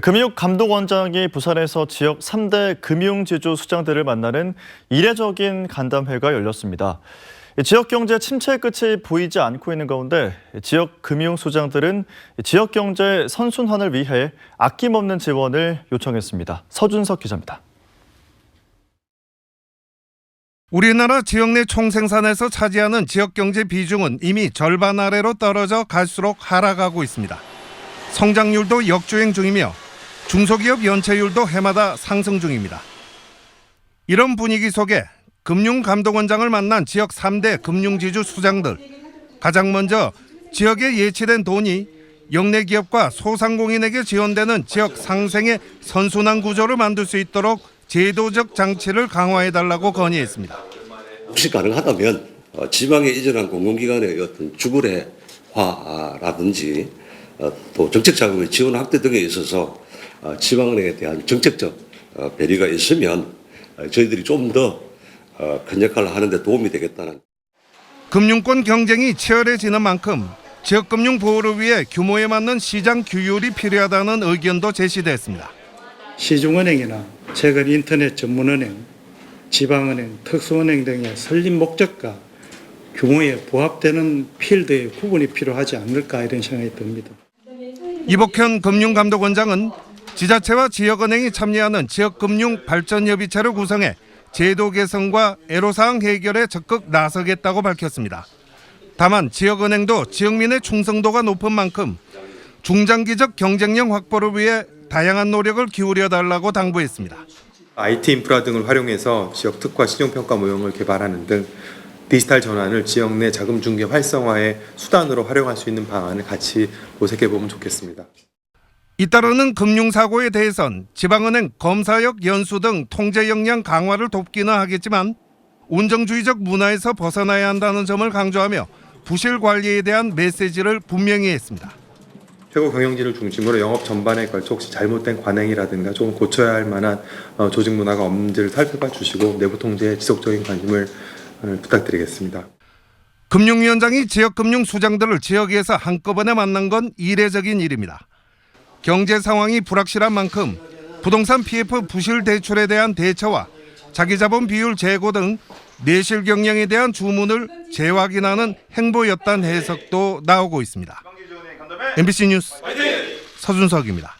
금융감독원장이 부산에서 지역 3대 금융지주 수장들을 만나는 이례적인 간담회가 열렸습니다. 지역 경제 침체 끝이 보이지 않고 있는 가운데 지역 금융수장들은 지역 경제 선순환을 위해 아낌없는 지원을 요청했습니다. 서준석 기자입니다. 우리나라 지역 내 총생산에서 차지하는 지역 경제 비중은 이미 절반 아래로 떨어져 갈수록 하락하고 있습니다. 성장률도 역주행 중이며 중소기업 연체율도 해마다 상승 중입니다. 이런 분위기 속에 금융감독원장을 만난 지역 3대 금융지주 수장들. 가장 먼저 지역에 예치된 돈이 역내 기업과 소상공인에게 지원되는 지역 상생의 선순환 구조를 만들 수 있도록 제도적 장치를 강화해달라고 건의했습니다. 혹시 가능하다면 지방에 이전한 공공기관의 어떤 주거래화라든지 또 정책자금의 지원 확대 등에 있어서 지방은행에 대한 정책적 배려가 있으면 저희들이 좀 더 큰 역할을 하는 데 도움이 되겠다는. 금융권 경쟁이 치열해지는 만큼 지역금융 보호를 위해 규모에 맞는 시장 규율이 필요하다는 의견도 제시됐습니다. 시중은행이나 최근 인터넷 전문은행, 지방은행, 특수은행 등의 설립 목적과 규모에 부합되는 필드의 구분이 필요하지 않을까 이런 생각이 듭니다. 이복현 금융감독원장은 지자체와 지역은행이 참여하는 지역금융발전협의체를 구성해 제도 개선과 애로사항 해결에 적극 나서겠다고 밝혔습니다. 다만 지역은행도 지역민의 충성도가 높은 만큼 중장기적 경쟁력 확보를 위해 다양한 노력을 기울여 달라고 당부했습니다. IT 인프라 등을 활용해서 지역 특화 신용평가 모형을 개발하는 등 디지털 전환을 지역 내 자금 중개 활성화의 수단으로 활용할 수 있는 방안을 같이 모색해 보면 좋겠습니다. 잇따르는 금융사고에 대해선 지방은행 검사역 연수 등 통제 역량 강화를 돕기는 하겠지만 운정주의적 문화에서 벗어나야 한다는 점을 강조하며 부실 관리에 대한 메시지를 분명히 했습니다. 최고 경영진을 중심으로 영업 전반에 걸쳐 혹시 잘못된 관행이라든가 조금 고쳐야 할 만한 조직 문화가 없는지를 살펴봐 주시고 내부 통제에 지속적인 관심을 부탁드리겠습니다. 금융위원장이 지역금융 수장들을 지역에서 한꺼번에 만난 건 이례적인 일입니다. 경제 상황이 불확실한 만큼 부동산 PF 부실 대출에 대한 대처와 자기자본 비율 제고 등 내실 경영에 대한 주문을 재확인하는 행보였다는 해석도 나오고 있습니다. MBC 뉴스 서준석입니다.